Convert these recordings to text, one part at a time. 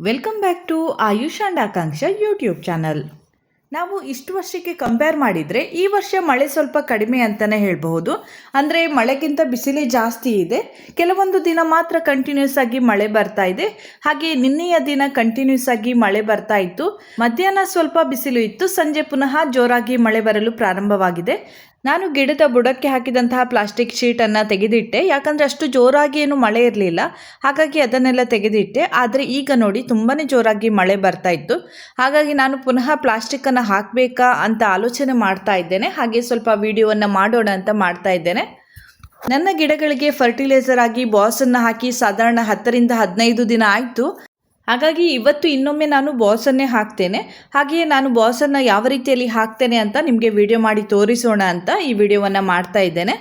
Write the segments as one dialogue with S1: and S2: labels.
S1: Welcome back to Ayush and Akanksha YouTube channel. ನಾವು ಇಷ್ಟು ವರ್ಷಕ್ಕೆ ಕಂಪೇರ್ ಮಾಡಿದರೆ ಈ ವರ್ಷ ಮಳೆ ಸ್ವಲ್ಪ ಕಡಿಮೆ ಅಂತಲೇ ಹೇಳಬಹುದು. ಅಂದರೆ ಮಳೆಗಿಂತ ಬಿಸಿಲೇ ಜಾಸ್ತಿ ಇದೆ. ಕೆಲವೊಂದು ದಿನ ಮಾತ್ರ ಕಂಟಿನ್ಯೂಸ್ ಆಗಿ ಮಳೆ ಬರ್ತಾ ಇದೆ. ಹಾಗೆ ನಿನ್ನೆಯ ದಿನ ಕಂಟಿನ್ಯೂಸ್ ಆಗಿ ಮಳೆ ಬರ್ತಾ ಇತ್ತು. ಮಧ್ಯಾಹ್ನ ಸ್ವಲ್ಪ ಬಿಸಿಲು ಇತ್ತು. ಸಂಜೆ ಪುನಃ ಜೋರಾಗಿ ಮಳೆ ಬರಲು ಪ್ರಾರಂಭವಾಗಿದೆ. ನಾನು ಗಿಡದ ಬುಡಕ್ಕೆ ಹಾಕಿದಂತಹ ಪ್ಲಾಸ್ಟಿಕ್ ಶೀಟನ್ನು ತೆಗೆದಿಟ್ಟೆ. ಯಾಕಂದರೆ ಅಷ್ಟು ಜೋರಾಗಿ ಏನು ಮಳೆ ಇರಲಿಲ್ಲ, ಹಾಗಾಗಿ ಅದನ್ನೆಲ್ಲ ತೆಗೆದಿಟ್ಟೆ. ಆದರೆ ಈಗ ನೋಡಿ ತುಂಬಾ ಜೋರಾಗಿ ಮಳೆ ಬರ್ತಾ ಇತ್ತು. ಹಾಗಾಗಿ ನಾನು ಪುನಃ ಪ್ಲಾಸ್ಟಿಕ್ಕನ್ನು ಹಾಕಬೇಕಾ ಅಂತ ಆಲೋಚನೆ ಮಾಡ್ತಾ ಇದ್ದೇನೆ. ಹಾಗೆ ಸ್ವಲ್ಪ ವಿಡಿಯೋವನ್ನು ಮಾಡೋಣ ಅಂತ ಮಾಡ್ತಾ ಇದ್ದೇನೆ. ನನ್ನ ಗಿಡಗಳಿಗೆ ಫರ್ಟಿಲೈಸರ್ ಆಗಿ ಬಾಸನ್ನು ಹಾಕಿ ಸಾಧಾರಣ 10ರಿಂದ 15 ದಿನ ಆಯಿತು. ಹಾಗಾಗಿ ಇವತ್ತು ಇನ್ನೊಮ್ಮೆ ನಾನು ಬಾಸನ್ನೇ ಹಾಕ್ತೇನೆ. ಹಾಗೆಯೇ ನಾನು ಬಾಸನ್ನು ಯಾವ ರೀತಿಯಲ್ಲಿ ಹಾಕ್ತೇನೆ ಅಂತ ನಿಮಗೆ ವಿಡಿಯೋ ಮಾಡಿ ತೋರಿಸೋಣ ಅಂತ ಈ ವಿಡಿಯೋವನ್ನು ಮಾಡ್ತಾ ಇದ್ದೇನೆ.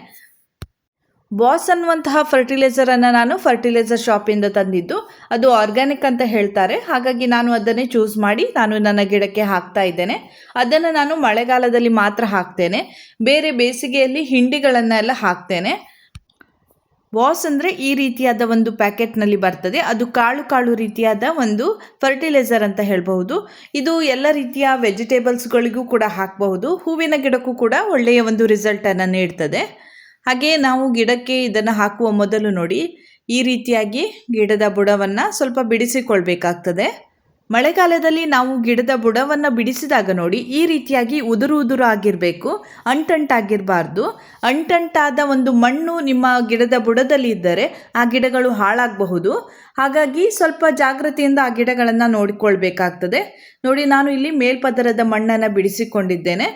S1: ಬಾಸ್ ಅನ್ನುವಂತಹ ಫರ್ಟಿಲೈಸರನ್ನು ನಾನು ಫರ್ಟಿಲೈಸರ್ ಶಾಪಿಂದ ತಂದಿದ್ದು. ಅದು ಆರ್ಗ್ಯಾನಿಕ್ ಅಂತ ಹೇಳ್ತಾರೆ. ಹಾಗಾಗಿ ನಾನು ಅದನ್ನೇ ಚೂಸ್ ಮಾಡಿ ನಾನು ನನ್ನ ಗಿಡಕ್ಕೆ ಹಾಕ್ತಾ ಇದ್ದೇನೆ. ಅದನ್ನು ನಾನು ಮಳೆಗಾಲದಲ್ಲಿ ಮಾತ್ರ ಹಾಕ್ತೇನೆ. ಬೇರೆ ಬೇಸಿಗೆಯಲ್ಲಿ ಹಿಂಡಿಗಳನ್ನೆಲ್ಲ ಹಾಕ್ತೇನೆ. ಬಾಸ್ ಅಂದರೆ ಈ ರೀತಿಯಾದ ಒಂದು ಪ್ಯಾಕೆಟ್ನಲ್ಲಿ ಬರ್ತದೆ. ಅದು ಕಾಳು ಕಾಳು ರೀತಿಯಾದ ಒಂದು ಫರ್ಟಿಲೈಸರ್ ಅಂತ ಹೇಳಬಹುದು. ಇದು ಎಲ್ಲ ರೀತಿಯ ವೆಜಿಟೇಬಲ್ಸ್ಗಳಿಗೂ ಕೂಡ ಹಾಕಬಹುದು. ಹೂವಿನ ಗಿಡಕ್ಕೂ ಕೂಡ ಒಳ್ಳೆಯ ಒಂದು ರಿಸಲ್ಟನ್ನು ನೀಡ್ತದೆ. ಹಾಗೆ ನಾವು ಗಿಡಕ್ಕೆ ಇದನ್ನು ಹಾಕುವ ಮೊದಲು ನೋಡಿ ಈ ರೀತಿಯಾಗಿ ಗಿಡದ ಬುಡವನ್ನು ಸ್ವಲ್ಪ ಬಿಡಿಸಿಕೊಳ್ಬೇಕಾಗ್ತದೆ. ಮಳೆಗಾಲದಲ್ಲಿ ನಾವು ಗಿಡದ ಬುಡವನ್ನು ಬಿಡಿಸಿದಾಗ ನೋಡಿ ಈ ರೀತಿಯಾಗಿ ಉದುರು ಆಗಿರಬೇಕು, ಅಂಟಂಟಾಗಿರಬಾರ್ದು. ಅಂಟಂಟಾದ ಒಂದು ಮಣ್ಣು ನಿಮ್ಮ ಗಿಡದ ಬುಡದಲ್ಲಿ ಇದ್ದರೆ ಆ ಗಿಡಗಳು ಹಾಳಾಗಬಹುದು. ಹಾಗಾಗಿ ಸ್ವಲ್ಪ ಜಾಗ್ರತೆಯಿಂದ ಆ ಗಿಡಗಳನ್ನು ನೋಡಿಕೊಳ್ಬೇಕಾಗ್ತದೆ. ನೋಡಿ ನಾನು ಇಲ್ಲಿ ಮೇಲ್ಪದರದ ಮಣ್ಣನ್ನು ಬಿಡಿಸಿಕೊಂಡಿದ್ದೇನೆ.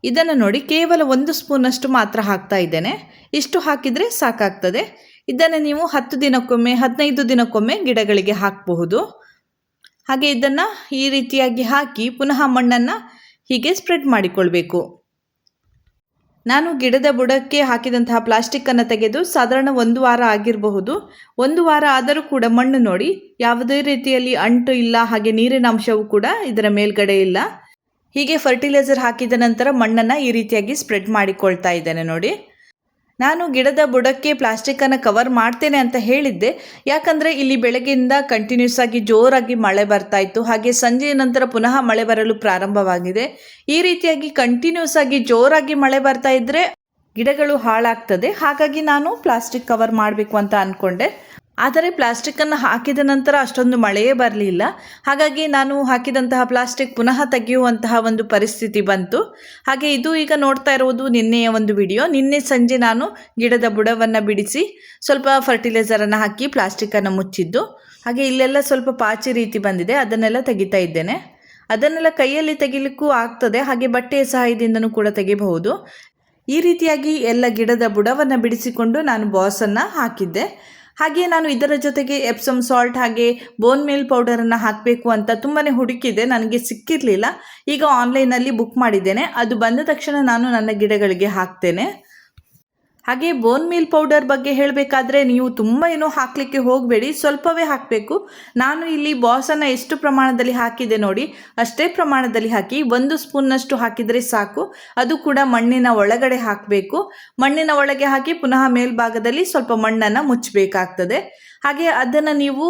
S1: ಇದನ್ನು ನೋಡಿ ಕೇವಲ 1 ಸ್ಪೂನಷ್ಟು ಮಾತ್ರ ಹಾಕ್ತಾ ಇದ್ದೇನೆ. ಇಷ್ಟು ಹಾಕಿದರೆ ಸಾಕಾಗ್ತದೆ. ಇದನ್ನು ನೀವು 10 ದಿನಕ್ಕೊಮ್ಮೆ 15 ದಿನಕ್ಕೊಮ್ಮೆ ಗಿಡಗಳಿಗೆ ಹಾಕಬಹುದು. ಹಾಗೆ ಇದನ್ನು ಈ ರೀತಿಯಾಗಿ ಹಾಕಿ ಪುನಃ ಮಣ್ಣನ್ನು ಹೀಗೆ ಸ್ಪ್ರೆಡ್ ಮಾಡಿಕೊಳ್ಬೇಕು. ನಾನು ಗಿಡದ ಬುಡಕ್ಕೆ ಹಾಕಿದಂತಹ ಪ್ಲಾಸ್ಟಿಕ್ಕನ್ನು ತೆಗೆದು ಸಾಧಾರಣ 1 ವಾರ ಆಗಿರಬಹುದು. 1 ವಾರ ಆದರೂ ಕೂಡ ಮಣ್ಣು ನೋಡಿ ಯಾವುದೇ ರೀತಿಯಲ್ಲಿ ಅಂಟು ಇಲ್ಲ, ಹಾಗೆ ನೀರಿನ ಅಂಶವೂ ಕೂಡ ಇದರ ಮೇಲ್ಗಡೆ ಇಲ್ಲ. ಹೀಗೆ ಫರ್ಟಿಲೈಸರ್ ಹಾಕಿದ ನಂತರ ಮಣ್ಣನ್ನು ಈ ರೀತಿಯಾಗಿ ಸ್ಪ್ರೆಡ್ ಮಾಡಿಕೊಳ್ತಾ ಇದ್ದೇನೆ ನೋಡಿ. ನಾನು ಗಿಡದ ಬುಡಕ್ಕೆ ಪ್ಲಾಸ್ಟಿಕ್ಕನ್ನು ಕವರ್ ಮಾಡ್ತೇನೆ ಅಂತ ಹೇಳಿದ್ದೆ. ಯಾಕಂದರೆ ಇಲ್ಲಿ ಬೆಳಗ್ಗೆಯಿಂದ ಕಂಟಿನ್ಯೂಸ್ ಆಗಿ ಜೋರಾಗಿ ಮಳೆ ಬರ್ತಾ ಇತ್ತು. ಹಾಗೆ ಸಂಜೆಯ ನಂತರ ಪುನಃ ಮಳೆ ಬರಲು ಪ್ರಾರಂಭವಾಗಿದೆ. ಈ ರೀತಿಯಾಗಿ ಕಂಟಿನ್ಯೂಸ್ ಆಗಿ ಜೋರಾಗಿ ಮಳೆ ಬರ್ತಾ ಇದ್ದರೆ ಗಿಡಗಳು ಹಾಳಾಗ್ತದೆ. ಹಾಗಾಗಿ ನಾನು ಪ್ಲಾಸ್ಟಿಕ್ ಕವರ್ ಮಾಡಬೇಕು ಅಂತ ಅಂದ್ಕೊಂಡೆ. ಆದರೆ ಪ್ಲಾಸ್ಟಿಕ್ಕನ್ನು ಹಾಕಿದ ನಂತರ ಅಷ್ಟೊಂದು ಮಳೆಯೇ ಬರಲಿಲ್ಲ. ಹಾಗಾಗಿ ನಾನು ಹಾಕಿದಂತಹ ಪ್ಲಾಸ್ಟಿಕ್ ಪುನಃ ತೆಗೆಯುವಂತಹ ಒಂದು ಪರಿಸ್ಥಿತಿ ಬಂತು. ಹಾಗೆ ಇದು ಈಗ ನೋಡ್ತಾ ಇರುವುದು ನಿನ್ನೆಯ ಒಂದು ವಿಡಿಯೋ. ನಿನ್ನೆ ಸಂಜೆ ನಾನು ಗಿಡದ ಬುಡವನ್ನು ಬಿಡಿಸಿ ಸ್ವಲ್ಪ ಫರ್ಟಿಲೈಸರನ್ನು ಹಾಕಿ ಪ್ಲಾಸ್ಟಿಕ್ಕನ್ನು ಮುಚ್ಚಿದ್ದು. ಹಾಗೆ ಇಲ್ಲೆಲ್ಲ ಸ್ವಲ್ಪ ಪಾಚಿ ರೀತಿ ಬಂದಿದೆ, ಅದನ್ನೆಲ್ಲ ತೆಗಿತಾ ಇದ್ದೇನೆ. ಅದನ್ನೆಲ್ಲ ಕೈಯಲ್ಲಿ ತೆಗಿಲಿಕ್ಕೂ ಆಗ್ತದೆ, ಹಾಗೆ ಬಟ್ಟೆಯ ಸಹಾಯದಿಂದನೂ ಕೂಡ ತೆಗಿಬಹುದು. ಈ ರೀತಿಯಾಗಿ ಎಲ್ಲ ಗಿಡದ ಬುಡವನ್ನು ಬಿಡಿಸಿಕೊಂಡು ನಾನು ಬಾಸನ್ನು ಹಾಕಿದ್ದೆ. ಹಾಗೆ ನಾನು ಇದರ ಜೊತೆಗೆ ಎಪ್ಸಮ್ ಸಾಲ್ಟ್ ಹಾಗೆ ಬೋನ್ ಮೀಲ್ ಪೌಡರನ್ನು ಹಾಕಬೇಕು ಅಂತ ತುಂಬಾ ಹುಡುಕಿದೆ, ನನಗೆ ಸಿಕ್ಕಿರಲಿಲ್ಲ. ಈಗ ಆನ್ಲೈನಲ್ಲಿ ಬುಕ್ ಮಾಡಿದ್ದೇನೆ. ಅದು ಬಂದ ತಕ್ಷಣ ನಾನು ನನ್ನ ಗಿಡಗಳಿಗೆ ಹಾಕ್ತೇನೆ. ಹಾಗೆ ಬೋನ್ ಮೀಲ್ ಪೌಡರ್ ಬಗ್ಗೆ ಹೇಳಬೇಕಾದ್ರೆ ನೀವು ತುಂಬ ಏನೋ ಹಾಕಲಿಕ್ಕೆ ಹೋಗಬೇಡಿ, ಸ್ವಲ್ಪವೇ ಹಾಕಬೇಕು. ನಾನು ಇಲ್ಲಿ ಬಾಸನ್ನು ಎಷ್ಟು ಪ್ರಮಾಣದಲ್ಲಿ ಹಾಕಿದೆ ನೋಡಿ ಅಷ್ಟೇ ಪ್ರಮಾಣದಲ್ಲಿ ಹಾಕಿ. 1 ಸ್ಪೂನ್ನಷ್ಟು ಹಾಕಿದರೆ ಸಾಕು. ಅದು ಕೂಡ ಮಣ್ಣಿನ ಒಳಗಡೆ ಹಾಕಬೇಕು. ಮಣ್ಣಿನ ಒಳಗೆ ಹಾಕಿ ಪುನಃ ಮೇಲ್ಭಾಗದಲ್ಲಿ ಸ್ವಲ್ಪ ಮಣ್ಣನ್ನು ಮುಚ್ಚಬೇಕಾಗ್ತದೆ. ಹಾಗೆ ಅದನ್ನು ನೀವು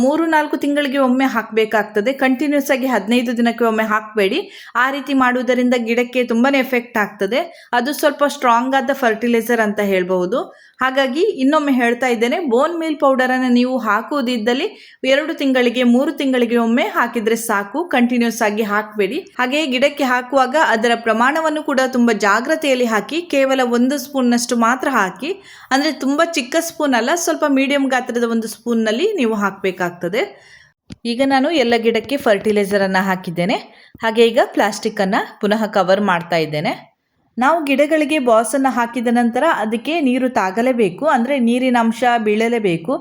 S1: 3-4 ತಿಂಗಳಿಗೆ ಒಮ್ಮೆ ಹಾಕಬೇಕಾಗ್ತದೆ. ಕಂಟಿನ್ಯೂಸ್ ಆಗಿ 15 ದಿನಕ್ಕೆ ಒಮ್ಮೆ ಹಾಕಬೇಡಿ. ಆ ರೀತಿ ಮಾಡುವುದರಿಂದ ಗಿಡಕ್ಕೆ ತುಂಬಾ ಎಫೆಕ್ಟ್ ಆಗ್ತದೆ. ಅದು ಸ್ವಲ್ಪ ಸ್ಟ್ರಾಂಗ್ ಆದ ಫರ್ಟಿಲೈಸರ್ ಅಂತ ಹೇಳ್ಬಹುದು. ಹಾಗಾಗಿ ಇನ್ನೊಮ್ಮೆ ಹೇಳ್ತಾ ಇದ್ದೇನೆ, ಬೋನ್ ಮೀಲ್ ಪೌಡರನ್ನು ನೀವು ಹಾಕುವುದಿದ್ದಲ್ಲಿ 2 ತಿಂಗಳಿಗೆ 3 ತಿಂಗಳಿಗೆ ಒಮ್ಮೆ ಹಾಕಿದರೆ ಸಾಕು. ಕಂಟಿನ್ಯೂಸ್ ಆಗಿ ಹಾಕಬೇಡಿ. ಹಾಗೆ ಗಿಡಕ್ಕೆ ಹಾಕುವಾಗ ಅದರ ಪ್ರಮಾಣವನ್ನು ಕೂಡ ತುಂಬ ಜಾಗ್ರತೆಯಲ್ಲಿ ಹಾಕಿ. ಕೇವಲ 1 ಸ್ಪೂನ್ನಷ್ಟು ಮಾತ್ರ ಹಾಕಿ. ಅಂದರೆ ತುಂಬ ಚಿಕ್ಕ ಸ್ಪೂನ್ ಅಲ್ಲ, ಸ್ವಲ್ಪ ಮೀಡಿಯಂ ಗಾತ್ರದ 1 ಸ್ಪೂನ್ನಲ್ಲಿ ನೀವು ಹಾಕಬೇಕಾಗ್ತದೆ. ಈಗ ನಾನು ಎಲ್ಲ ಗಿಡಕ್ಕೆ ಫರ್ಟಿಲೈಸರನ್ನು ಹಾಕಿದ್ದೇನೆ. ಹಾಗೆ ಈಗ ಪ್ಲಾಸ್ಟಿಕ್ಕನ್ನು ಪುನಃ ಕವರ್ ಮಾಡ್ತಾ ಇದ್ದೇನೆ. ನಾವು ಗಿಡಗಳಿಗೆ ಬಾಸನ್ನು ಹಾಕಿದ ನಂತರ ಅದಕ್ಕೆ ನೀರು ತಾಗಲೇಬೇಕು, ಅಂದರೆ ನೀರಿನ ಅಂಶ ಬೀಳಲೇಬೇಕು.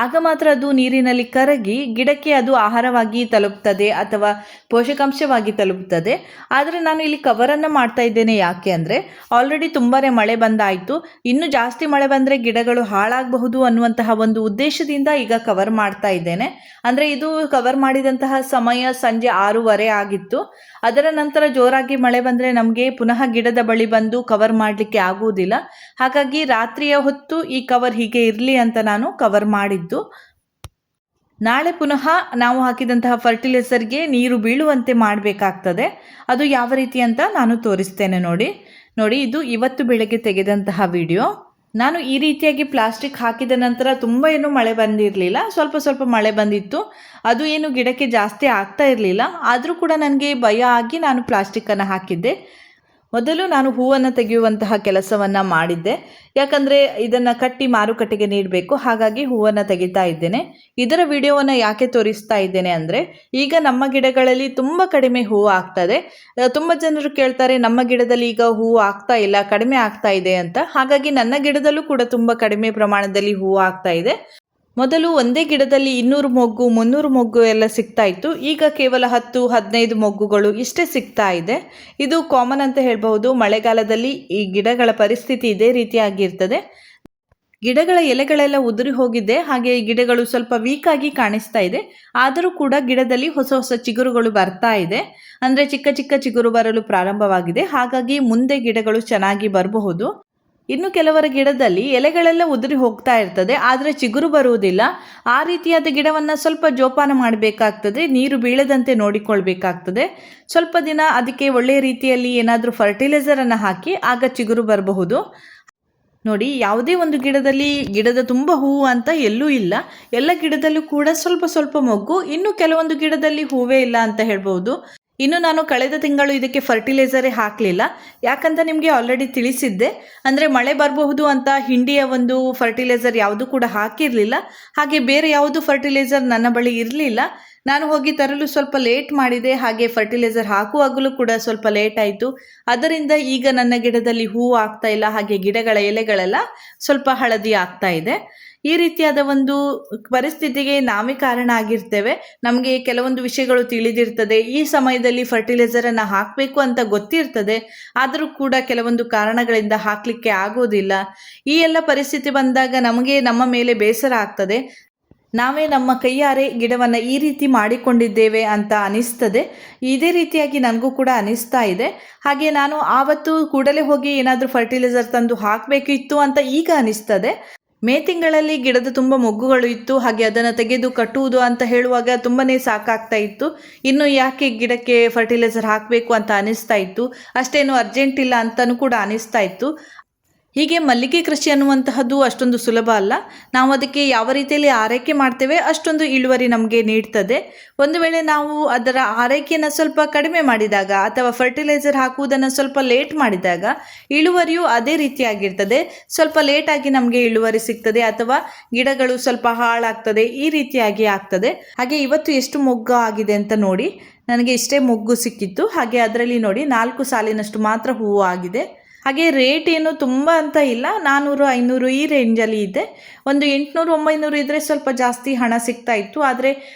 S1: ಆಗ ಮಾತ್ರ ಅದು ನೀರಿನಲ್ಲಿ ಕರಗಿ ಗಿಡಕ್ಕೆ ಅದು ಆಹಾರವಾಗಿ ತಲುಪ್ತದೆ ಅಥವಾ ಪೋಷಕಾಂಶವಾಗಿ ತಲುಪ್ತದೆ. ಆದರೆ ನಾನು ಇಲ್ಲಿ ಕವರನ್ನು ಮಾಡ್ತಾ ಇದ್ದೇನೆ. ಯಾಕೆ ಅಂದರೆ ಆಲ್ರೆಡಿ ತುಂಬಾ ಮಳೆ ಬಂದಾಯಿತು. ಇನ್ನೂ ಜಾಸ್ತಿ ಮಳೆ ಬಂದರೆ ಗಿಡಗಳು ಹಾಳಾಗಬಹುದು ಅನ್ನುವಂತಹ ಒಂದು ಉದ್ದೇಶದಿಂದ ಈಗ ಕವರ್ ಮಾಡ್ತಾ ಇದ್ದೇನೆ. ಅಂದರೆ ಇದು ಕವರ್ ಮಾಡಿದಂತಹ ಸಮಯ ಸಂಜೆ 6:15 ಆಗಿತ್ತು. ಅದರ ನಂತರ ಜೋರಾಗಿ ಮಳೆ ಬಂದರೆ ನಮಗೆ ಪುನಃ ಗಿಡದ ಬಳಿ ಬಂದು ಕವರ್ ಮಾಡಲಿಕ್ಕೆ ಆಗುವುದಿಲ್ಲ. ಹಾಗಾಗಿ ರಾತ್ರಿಯ ಹೊತ್ತು ಈ ಕವರ್ ಹೀಗೆ ಇರಲಿ ಅಂತ ನಾನು ಕವರ್ ಮಾಡಿದ್ದು. ನಾಳೆ ಪುನಃ ನಾವು ಹಾಕಿದಂತಹ ಫರ್ಟಿಲೈಸರ್ಗೆ ನೀರು ಬೀಳುವಂತೆ ಮಾಡಬೇಕಾಗ್ತದೆ. ಅದು ಯಾವ ರೀತಿ ಅಂತ ನಾನು ತೋರಿಸ್ತೇನೆ ನೋಡಿ. ಇದು ಇವತ್ತು ಬೆಳಗ್ಗೆ ತೆಗೆದಂತಹ ವಿಡಿಯೋ. ನಾನು ಈ ರೀತಿಯಾಗಿ ಪ್ಲಾಸ್ಟಿಕ್ ಹಾಕಿದ ನಂತರ ತುಂಬ ಏನು ಮಳೆ ಬಂದಿರಲಿಲ್ಲ, ಸ್ವಲ್ಪ ಮಳೆ ಬಂದಿತ್ತು. ಅದು ಏನು ಗಿಡಕ್ಕೆ ಜಾಸ್ತಿ ಆಗ್ತಾ ಇರಲಿಲ್ಲ. ಆದರೂ ಕೂಡ ನನಗೆ ಭಯ ಆಗಿ ನಾನು ಪ್ಲಾಸ್ಟಿಕ್ಕನ್ನು ಹಾಕಿದ್ದೆ. ಮೊದಲು ನಾನು ಹೂವನ್ನು ತೆಗೆಯುವಂತಹ ಕೆಲಸವನ್ನು ಮಾಡಿದ್ದೆ, ಯಾಕಂದರೆ ಇದನ್ನು ಕಟ್ಟಿ ಮಾರುಕಟ್ಟೆಗೆ ನೀಡಬೇಕು. ಹಾಗಾಗಿ ಹೂವನ್ನು ತೆಗಿತಾ ಇದ್ದೇನೆ. ಇದರ ವಿಡಿಯೋವನ್ನು ಯಾಕೆ ತೋರಿಸ್ತಾ ಇದ್ದೇನೆ ಅಂದರೆ, ಈಗ ನಮ್ಮ ಗಿಡಗಳಲ್ಲಿ ತುಂಬ ಕಡಿಮೆ ಹೂವು ಆಗ್ತದೆ. ತುಂಬ ಜನರು ಕೇಳ್ತಾರೆ, ನಮ್ಮ ಗಿಡದಲ್ಲಿ ಈಗ ಹೂವು ಆಗ್ತಾ ಇಲ್ಲ, ಕಡಿಮೆ ಆಗ್ತಾ ಇದೆ ಅಂತ. ಹಾಗಾಗಿ ನನ್ನ ಗಿಡದಲ್ಲೂ ಕೂಡ ತುಂಬ ಕಡಿಮೆ ಪ್ರಮಾಣದಲ್ಲಿ ಹೂವು ಆಗ್ತಾ ಇದೆ. ಮೊದಲು ಒಂದೇ ಗಿಡದಲ್ಲಿ 200 ಮೊಗ್ಗು 300 ಮೊಗ್ಗು ಎಲ್ಲ ಸಿಗ್ತಾ ಇತ್ತು. ಈಗ ಕೇವಲ 10-15 ಮೊಗ್ಗುಗಳು ಇಷ್ಟೇ ಸಿಗ್ತಾ ಇದೆ. ಇದು ಕಾಮನ್ ಅಂತ ಹೇಳ್ಬಹುದು. ಮಳೆಗಾಲದಲ್ಲಿ ಈ ಗಿಡಗಳ ಪರಿಸ್ಥಿತಿ ಇದೇ ರೀತಿಯಾಗಿರ್ತದೆ. ಗಿಡಗಳ ಎಲೆಗಳೆಲ್ಲ ಉದುರಿ ಹೋಗಿದೆ, ಹಾಗೆ ಗಿಡಗಳು ಸ್ವಲ್ಪ ವೀಕ್ ಆಗಿ ಕಾಣಿಸ್ತಾ ಇದೆ. ಆದರೂ ಕೂಡ ಗಿಡದಲ್ಲಿ ಹೊಸ ಚಿಗುರುಗಳು ಬರ್ತಾ ಇದೆ. ಅಂದರೆ ಚಿಕ್ಕ ಚಿಗುರು ಬರಲು ಪ್ರಾರಂಭವಾಗಿದೆ. ಹಾಗಾಗಿ ಮುಂದೆ ಗಿಡಗಳು ಚೆನ್ನಾಗಿ ಬರಬಹುದು. ಇನ್ನು ಕೆಲವರ ಗಿಡದಲ್ಲಿ ಎಲೆಗಳೆಲ್ಲ ಉದುರಿ ಹೋಗ್ತಾ ಇರ್ತದೆ, ಆದರೆ ಚಿಗುರು ಬರುವುದಿಲ್ಲ. ಆ ರೀತಿಯಾದ ಗಿಡವನ್ನು ಸ್ವಲ್ಪ ಜೋಪಾನ ಮಾಡಬೇಕಾಗ್ತದೆ, ನೀರು ಬೀಳದಂತೆ ನೋಡಿಕೊಳ್ಬೇಕಾಗ್ತದೆ. ಸ್ವಲ್ಪ ದಿನ ಅದಕ್ಕೆ ಒಳ್ಳೆಯ ರೀತಿಯಲ್ಲಿ ಏನಾದರೂ ಫರ್ಟಿಲೈಸರನ್ನು ಹಾಕಿ ಆಗ ಚಿಗುರು ಬರಬಹುದು. ನೋಡಿ, ಯಾವುದೇ ಒಂದು ಗಿಡದಲ್ಲಿ ಗಿಡದ ತುಂಬ ಹೂವು ಅಂತ ಎಲ್ಲೂ ಇಲ್ಲ. ಎಲ್ಲ ಗಿಡದಲ್ಲೂ ಕೂಡ ಸ್ವಲ್ಪ ಮೊಗ್ಗು. ಇನ್ನು ಕೆಲವೊಂದು ಗಿಡದಲ್ಲಿ ಹೂವೇ ಇಲ್ಲ ಅಂತ ಹೇಳ್ಬೋದು. ಇನ್ನು ನಾನು ಕಳೆದ ತಿಂಗಳು ಇದಕ್ಕೆ ಫರ್ಟಿಲೈಸರೇ ಹಾಕಲಿಲ್ಲ, ಯಾಕಂತ ನಿಮಗೆ ಆಲ್ರೆಡಿ ತಿಳಿಸಿದ್ದೆ. ಅಂದರೆ ಮಳೆ ಬರಬಹುದು ಅಂತ ಹಿಂಡಿಯ ಒಂದು ಫರ್ಟಿಲೈಸರ್ ಯಾವುದು ಕೂಡ ಹಾಕಿರಲಿಲ್ಲ. ಹಾಗೆ ಬೇರೆ ಯಾವುದು ಫರ್ಟಿಲೈಸರ್ ನನ್ನ ಬಳಿ ಇರಲಿಲ್ಲ. ನಾನು ಹೋಗಿ ತರಲು ಸ್ವಲ್ಪ ಲೇಟ್ ಮಾಡಿದೆ. ಹಾಗೆ ಫರ್ಟಿಲೈಸರ್ ಹಾಕುವಾಗಲೂ ಕೂಡ ಸ್ವಲ್ಪ ಲೇಟ್ ಆಯಿತು. ಅದರಿಂದ ಈಗ ನನ್ನ ಗಿಡದಲ್ಲಿ ಹೂವು ಆಗ್ತಾ ಇಲ್ಲ. ಹಾಗೆ ಗಿಡಗಳ ಎಲೆಗಳೆಲ್ಲ ಸ್ವಲ್ಪ ಹಳದಿ ಆಗ್ತಾ ಇದೆ. ಈ ರೀತಿಯಾದ ಒಂದು ಪರಿಸ್ಥಿತಿಗೆ ನಾವೇ ಕಾರಣ ಆಗಿರ್ತೇವೆ. ನಮಗೆ ಕೆಲವೊಂದು ವಿಷಯಗಳು ತಿಳಿದಿರ್ತದೆ, ಈ ಸಮಯದಲ್ಲಿ ಫರ್ಟಿಲೈಸರನ್ನು ಹಾಕಬೇಕು ಅಂತ ಗೊತ್ತಿರ್ತದೆ. ಆದರೂ ಕೂಡ ಕೆಲವೊಂದು ಕಾರಣಗಳಿಂದ ಹಾಕಲಿಕ್ಕೆ ಆಗೋದಿಲ್ಲ. ಈ ಎಲ್ಲ ಪರಿಸ್ಥಿತಿ ಬಂದಾಗ ನಮಗೆ ನಮ್ಮ ಮೇಲೆ ಬೇಸರ ಆಗ್ತದೆ. ನಾವೇ ನಮ್ಮ ಕೈಯಾರೆ ಗಿಡವನ್ನು ಈ ರೀತಿ ಮಾಡಿಕೊಂಡಿದ್ದೇವೆ ಅಂತ ಅನಿಸ್ತದೆ. ಇದೇ ರೀತಿಯಾಗಿ ನನಗೂ ಕೂಡ ಅನಿಸ್ತಾ ಇದೆ. ಹಾಗೆ ನಾನು ಆವತ್ತು ಕೂಡಲೇ ಹೋಗಿ ಏನಾದರೂ ಫರ್ಟಿಲೈಸರ್ ತಂದು ಹಾಕಬೇಕಿತ್ತು ಅಂತ ಈಗ ಅನಿಸ್ತದೆ. ಮೇ ತಿಂಗಳಲ್ಲಿ ಗಿಡದ ತುಂಬ ಮೊಗ್ಗುಗಳು ಇತ್ತು. ಹಾಗೆ ಅದನ್ನು ತೆಗೆದು ಕಟ್ಟುವುದು ಅಂತ ಹೇಳುವಾಗ ತುಂಬಾ ಸಾಕಾಗ್ತಾ ಇತ್ತು. ಇನ್ನು ಯಾಕೆ ಗಿಡಕ್ಕೆ ಫರ್ಟಿಲೈಸರ್ ಹಾಕಬೇಕು ಅಂತ ಅನಿಸ್ತಾ ಇತ್ತು. ಅಷ್ಟೇನು ಅರ್ಜೆಂಟ್ ಇಲ್ಲ ಅಂತಲೂ ಕೂಡ ಅನಿಸ್ತಾ ಇತ್ತು. ಹೀಗೆ ಮಲ್ಲಿಗೆ ಕೃಷಿ ಅನ್ನುವಂತಹದ್ದು ಅಷ್ಟೊಂದು ಸುಲಭ ಅಲ್ಲ. ನಾವು ಅದಕ್ಕೆ ಯಾವ ರೀತಿಯಲ್ಲಿ ಆರೈಕೆ ಮಾಡ್ತೇವೆ ಅಷ್ಟೊಂದು ಇಳುವರಿ ನಮಗೆ ನೀಡ್ತದೆ. ಒಂದು ವೇಳೆ ನಾವು ಅದರ ಆರೈಕೆಯನ್ನು ಸ್ವಲ್ಪ ಕಡಿಮೆ ಮಾಡಿದಾಗ ಅಥವಾ ಫರ್ಟಿಲೈಸರ್ ಹಾಕುವುದನ್ನು ಸ್ವಲ್ಪ ಲೇಟ್ ಮಾಡಿದಾಗ ಇಳುವರಿಯು ಅದೇ ರೀತಿಯಾಗಿರ್ತದೆ. ಸ್ವಲ್ಪ ಲೇಟಾಗಿ ನಮಗೆ ಇಳುವರಿ ಸಿಗ್ತದೆ ಅಥವಾ ಗಿಡಗಳು ಸ್ವಲ್ಪ ಹಾಳಾಗ್ತದೆ, ಈ ರೀತಿಯಾಗಿ ಆಗ್ತದೆ. ಹಾಗೆ ಇವತ್ತು ಎಷ್ಟು ಮೊಗ್ಗು ಆಗಿದೆ ಅಂತ ನೋಡಿ. ನನಗೆ ಇಷ್ಟೇ ಮೊಗ್ಗು ಸಿಕ್ಕಿತ್ತು. ಹಾಗೆ ಅದರಲ್ಲಿ ನೋಡಿ 4 ಸಾಲಿನಷ್ಟು ಮಾತ್ರ ಹೂವು ಆಗಿದೆ. ಹಾಗೆ ರೇಟ್ ಏನು ತುಂಬ ಅಂತ ಇಲ್ಲ, 400-500 ಈ ರೇಂಜಲ್ಲಿ ಇದೆ. ಒಂದು 800-900 ಇದ್ದರೆ ಸ್ವಲ್ಪ ಜಾಸ್ತಿ ಹಣ ಸಿಗ್ತಾ ಇತ್ತು. ಆದರೆ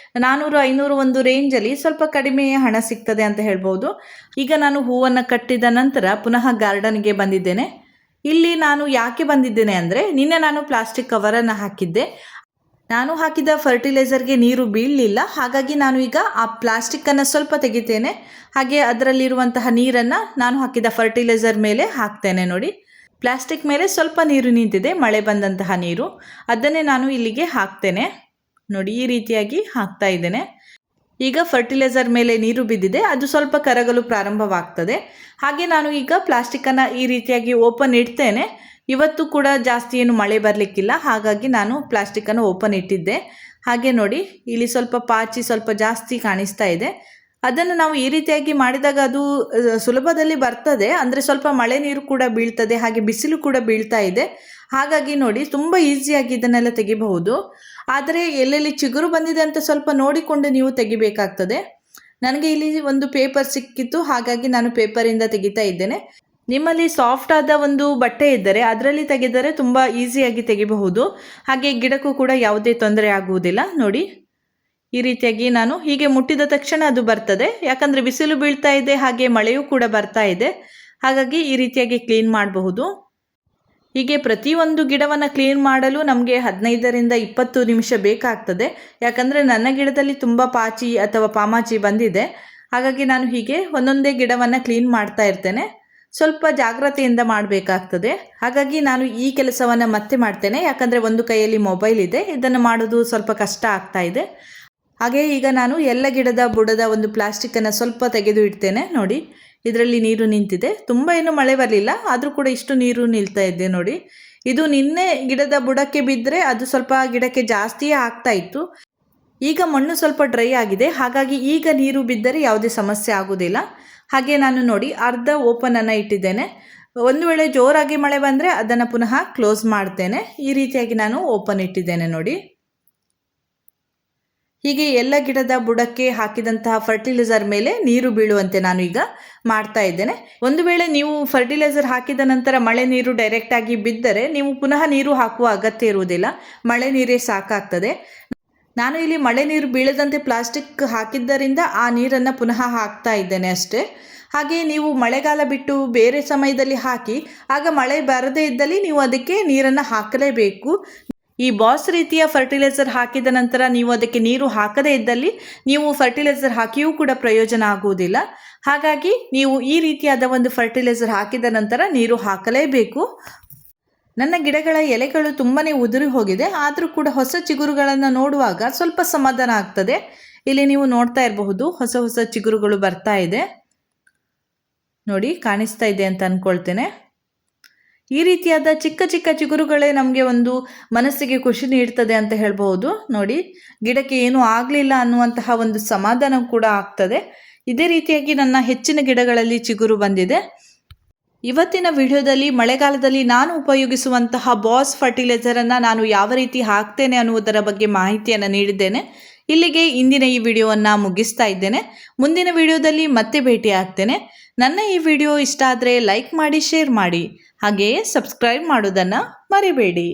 S1: 400-500 ಒಂದು ರೇಂಜಲ್ಲಿ ಸ್ವಲ್ಪ ಕಡಿಮೆ ಹಣ ಸಿಗ್ತದೆ ಅಂತ ಹೇಳ್ಬೋದು. ಈಗ ನಾನು ಹೂವನ್ನು ಕಟ್ಟಿದ ನಂತರ ಪುನಃ ಗಾರ್ಡನ್ಗೆ ಬಂದಿದ್ದೇನೆ. ಇಲ್ಲಿ ನಾನು ಯಾಕೆ ಬಂದಿದ್ದೇನೆ ಅಂದರೆ, ನಿನ್ನೆ ನಾನು ಪ್ಲಾಸ್ಟಿಕ್ ಕವರನ್ನು ಹಾಕಿದ್ದೆ. ನಾನು ಹಾಕಿದ ಫರ್ಟಿಲೈಸರ್ಗೆ ನೀರು ಬೀಳಲಿಲ್ಲ. ಹಾಗಾಗಿ ನಾನು ಈಗ ಆ ಪ್ಲಾಸ್ಟಿಕ್ಕನ್ನು ಸ್ವಲ್ಪ ತೆಗಿತೇನೆ. ಹಾಗೆ ಅದರಲ್ಲಿರುವಂತಹ ನೀರನ್ನು ನಾನು ಹಾಕಿದ ಫರ್ಟಿಲೈಸರ್ ಮೇಲೆ ಹಾಕ್ತೇನೆ. ನೋಡಿ, ಪ್ಲಾಸ್ಟಿಕ್ ಮೇಲೆ ಸ್ವಲ್ಪ ನೀರು ನಿಂತಿದೆ, ಮಳೆ ಬಂದಂತಹ ನೀರು. ಅದನ್ನೇ ನಾನು ಇಲ್ಲಿಗೆ ಹಾಕ್ತೇನೆ. ನೋಡಿ, ಈ ರೀತಿಯಾಗಿ ಹಾಕ್ತಾ ಇದ್ದೇನೆ. ಈಗ ಫರ್ಟಿಲೈಸರ್ ಮೇಲೆ ನೀರು ಬಿದ್ದಿದೆ, ಅದು ಸ್ವಲ್ಪ ಕರಗಲು ಪ್ರಾರಂಭವಾಗ್ತದೆ. ಹಾಗೆ ನಾನು ಈಗ ಪ್ಲಾಸ್ಟಿಕ್ಕನ್ನು ಈ ರೀತಿಯಾಗಿ ಓಪನ್ ಇಡ್ತೇನೆ. ಇವತ್ತು ಕೂಡ ಜಾಸ್ತಿ ಏನು ಮಳೆ ಬರಲಿಕ್ಕಿಲ್ಲ, ಹಾಗಾಗಿ ನಾನು ಪ್ಲಾಸ್ಟಿಕ್ಕನ್ನು ಓಪನ್ ಇಟ್ಟಿದ್ದೆ. ಹಾಗೆ ನೋಡಿ, ಇಲ್ಲಿ ಸ್ವಲ್ಪ ಪಾಚಿ ಸ್ವಲ್ಪ ಜಾಸ್ತಿ ಕಾಣಿಸ್ತಾ ಇದೆ. ಅದನ್ನು ನಾವು ಈ ರೀತಿಯಾಗಿ ಮಾಡಿದಾಗ ಅದು ಸುಲಭದಲ್ಲಿ ಬರ್ತದೆ. ಅಂದರೆ ಸ್ವಲ್ಪ ಮಳೆ ನೀರು ಕೂಡ ಬೀಳ್ತದೆ, ಹಾಗೆ ಬಿಸಿಲು ಕೂಡ ಬೀಳ್ತಾ ಇದೆ. ಹಾಗಾಗಿ ನೋಡಿ, ತುಂಬ ಈಸಿಯಾಗಿ ಇದನ್ನೆಲ್ಲ ತೆಗಿಬಹುದು. ಆದರೆ ಎಲ್ಲೆಲ್ಲಿ ಚಿಗುರು ಬಂದಿದೆ ಅಂತ ಸ್ವಲ್ಪ ನೋಡಿಕೊಂಡು ನೀವು ತೆಗಿಬೇಕಾಗ್ತದೆ. ನನಗೆ ಇಲ್ಲಿ ಒಂದು ಪೇಪರ್ ಸಿಕ್ಕಿತ್ತು, ಹಾಗಾಗಿ ನಾನು ಪೇಪರಿಂದ ತೆಗಿತಾ ಇದ್ದೇನೆ. ನಿಮ್ಮಲ್ಲಿ ಸಾಫ್ಟ್ ಆದ ಒಂದು ಬಟ್ಟೆ ಇದ್ದರೆ ಅದರಲ್ಲಿ ತೆಗೆದರೆ ತುಂಬ ಈಸಿಯಾಗಿ ತೆಗಿಬಹುದು. ಹಾಗೆ ಗಿಡಕ್ಕೂ ಕೂಡ ಯಾವುದೇ ತೊಂದರೆ ಆಗುವುದಿಲ್ಲ. ನೋಡಿ, ಈ ರೀತಿಯಾಗಿ ನಾನು ಹೀಗೆ ಮುಟ್ಟಿದ ತಕ್ಷಣ ಅದು ಬರ್ತದೆ. ಯಾಕಂದರೆ ಬಿಸಿಲು ಬೀಳ್ತಾ ಇದೆ, ಹಾಗೆ ಮಳೆಯೂ ಕೂಡ ಬರ್ತಾ ಇದೆ. ಹಾಗಾಗಿ ಈ ರೀತಿಯಾಗಿ ಕ್ಲೀನ್ ಮಾಡಬಹುದು. ಹೀಗೆ ಪ್ರತಿಯೊಂದು ಗಿಡವನ್ನು ಕ್ಲೀನ್ ಮಾಡಲು ನಮಗೆ 15-20 ನಿಮಿಷ ಬೇಕಾಗ್ತದೆ. ಯಾಕಂದರೆ ನನ್ನ ಗಿಡದಲ್ಲಿ ತುಂಬ ಪಾಚಿ ಅಥವಾ ಪಾಮಾಚಿ ಬಂದಿದೆ. ಹಾಗಾಗಿ ನಾನು ಹೀಗೆ ಒಂದೊಂದೇ ಗಿಡವನ್ನು ಕ್ಲೀನ್ ಮಾಡ್ತಾ ಇರ್ತೇನೆ. ಸ್ವಲ್ಪ ಜಾಗ್ರತೆಯಿಂದ ಮಾಡಬೇಕಾಗ್ತದೆ. ಹಾಗಾಗಿ ನಾನು ಈ ಕೆಲಸವನ್ನು ಮತ್ತೆ ಮಾಡ್ತೇನೆ, ಯಾಕಂದರೆ ಒಂದು ಕೈಯಲ್ಲಿ ಮೊಬೈಲ್ ಇದೆ, ಇದನ್ನು ಮಾಡೋದು ಸ್ವಲ್ಪ ಕಷ್ಟ ಆಗ್ತಾ ಇದೆ. ಹಾಗೆ ಈಗ ನಾನು ಎಲ್ಲ ಗಿಡದ ಬುಡದ ಒಂದು ಪ್ಲಾಸ್ಟಿಕ್ಕನ್ನು ಸ್ವಲ್ಪ ತೆಗೆದು ಇಡ್ತೇನೆ. ನೋಡಿ, ಇದರಲ್ಲಿ ನೀರು ನಿಂತಿದೆ. ತುಂಬ ಏನು ಮಳೆ ಬರಲಿಲ್ಲ, ಆದರೂ ಕೂಡ ಇಷ್ಟು ನೀರು ನಿಲ್ತಾ ಇದೆ ನೋಡಿ. ಇದು ನಿನ್ನೆ ಗಿಡದ ಬುಡಕ್ಕೆ ಬಿದ್ದರೆ ಅದು ಸ್ವಲ್ಪ ಗಿಡಕ್ಕೆ ಜಾಸ್ತಿಯೇ ಆಗ್ತಾ ಇತ್ತು. ಈಗ ಮಣ್ಣು ಸ್ವಲ್ಪ ಡ್ರೈ ಆಗಿದೆ, ಹಾಗಾಗಿ ಈಗ ನೀರು ಬಿದ್ದರೆ ಯಾವುದೇ ಸಮಸ್ಯೆ ಆಗೋದಿಲ್ಲ. ಹಾಗೆ ನಾನು ನೋಡಿ ಅರ್ಧ ಓಪನನ್ನು ಇಟ್ಟಿದ್ದೇನೆ. ಒಂದು ವೇಳೆ ಜೋರಾಗಿ ಮಳೆ ಬಂದರೆ ಅದನ್ನು ಪುನಃ ಕ್ಲೋಸ್ ಮಾಡ್ತೇನೆ. ಈ ರೀತಿಯಾಗಿ ನಾನು ಓಪನ್ ಇಟ್ಟಿದ್ದೇನೆ ನೋಡಿ. ಹೀಗೆ ಎಲ್ಲ ಗಿಡದ ಬುಡಕ್ಕೆ ಹಾಕಿದಂತಹ ಫರ್ಟಿಲೈಸರ್ ಮೇಲೆ ನೀರು ಬೀಳುವಂತೆ ನಾನು ಈಗ ಮಾಡ್ತಾ ಇದ್ದೇನೆ. ಒಂದು ವೇಳೆ ನೀವು ಫರ್ಟಿಲೈಸರ್ ಹಾಕಿದ ನಂತರ ಮಳೆ ನೀರು ಡೈರೆಕ್ಟಾಗಿ ಬಿದ್ದರೆ ನೀವು ಪುನಃ ನೀರು ಹಾಕುವ ಅಗತ್ಯ ಇರುವುದಿಲ್ಲ, ಮಳೆ ನೀರೇ ಸಾಕಾಗ್ತದೆ. ನಾನು ಇಲ್ಲಿ ಮಳೆ ನೀರು ಬೀಳದಂತೆ ಪ್ಲಾಸ್ಟಿಕ್ ಹಾಕಿದ್ದರಿಂದ ಆ ನೀರನ್ನು ಪುನಃ ಹಾಕ್ತಾ ಇದ್ದೇನೆ ಅಷ್ಟೇ. ಹಾಗೆ ನೀವು ಮಳೆಗಾಲ ಬಿಟ್ಟು ಬೇರೆ ಸಮಯದಲ್ಲಿ ಹಾಕಿ, ಆಗ ಮಳೆ ಬರದೇ ಇದ್ದಲ್ಲಿ ನೀವು ಅದಕ್ಕೆ ನೀರನ್ನು ಹಾಕಲೇಬೇಕು. ಈ ಬಾಸ್ ರೀತಿಯ ಫರ್ಟಿಲೈಸರ್ ಹಾಕಿದ ನಂತರ ನೀವು ಅದಕ್ಕೆ ನೀರು ಹಾಕದೇ ಇದ್ದಲ್ಲಿ ನೀವು ಫರ್ಟಿಲೈಸರ್ ಹಾಕಿಯೂ ಕೂಡ ಪ್ರಯೋಜನ ಆಗುವುದಿಲ್ಲ. ಹಾಗಾಗಿ ನೀವು ಈ ರೀತಿಯಾದ ಒಂದು ಫರ್ಟಿಲೈಸರ್ ಹಾಕಿದ ನಂತರ ನೀರು ಹಾಕಲೇಬೇಕು. ನನ್ನ ಗಿಡಗಳ ಎಲೆಗಳು ತುಂಬಾ ಉದುರಿ ಹೋಗಿದೆ, ಆದರೂ ಕೂಡ ಹೊಸ ಚಿಗುರುಗಳನ್ನು ನೋಡುವಾಗ ಸ್ವಲ್ಪ ಸಮಾಧಾನ ಆಗ್ತದೆ. ಇಲ್ಲಿ ನೀವು ನೋಡ್ತಾ ಇರಬಹುದು, ಹೊಸ ಹೊಸ ಚಿಗುರುಗಳು ಬರ್ತಾ ಇದೆ ನೋಡಿ, ಕಾಣಿಸ್ತಾ ಇದೆ ಅಂತ ಅಂದ್ಕೊಳ್ತೇನೆ. ಈ ರೀತಿಯಾದ ಚಿಕ್ಕ ಚಿಕ್ಕ ಚಿಗುರುಗಳೇ ನಮಗೆ ಒಂದು ಮನಸ್ಸಿಗೆ ಖುಷಿ ನೀಡ್ತದೆ ಅಂತ ಹೇಳ್ಬಹುದು. ನೋಡಿ, ಗಿಡಕ್ಕೆ ಏನೂ ಆಗಲಿಲ್ಲ ಅನ್ನುವಂತಹ ಒಂದು ಸಮಾಧಾನ ಕೂಡ ಆಗ್ತದೆ. ಇದೇ ರೀತಿಯಾಗಿ ನನ್ನ ಹೆಚ್ಚಿನ ಗಿಡಗಳಲ್ಲಿ ಚಿಗುರು ಬಂದಿದೆ. ಇವತ್ತಿನ ವಿಡಿಯೋದಲ್ಲಿ ಮಳೆಗಾಲದಲ್ಲಿ ನಾನು ಉಪಯೋಗಿಸುವಂತಹ ಬಾಸ್ ಫರ್ಟಿಲೈಸರನ್ನು ನಾನು ಯಾವ ರೀತಿ ಹಾಕ್ತೇನೆ ಅನ್ನುವುದರ ಬಗ್ಗೆ ಮಾಹಿತಿಯನ್ನು ನೀಡಿದ್ದೇನೆ. ಇಲ್ಲಿಗೆ ಇಂದಿನ ಈ ವಿಡಿಯೋವನ್ನು ಮುಗಿಸ್ತಾ ಇದ್ದೇನೆ. ಮುಂದಿನ ವಿಡಿಯೋದಲ್ಲಿ ಮತ್ತೆ ಭೇಟಿ ಆಗ್ತೇನೆ. ನನ್ನ ಈ ವಿಡಿಯೋ ಇಷ್ಟ ಆದರೆ ಲೈಕ್ ಮಾಡಿ, ಶೇರ್ ಮಾಡಿ, ಹಾಗೆಯೇ ಸಬ್ಸ್ಕ್ರೈಬ್ ಮಾಡೋದನ್ನು ಮರಿಬೇಡಿ.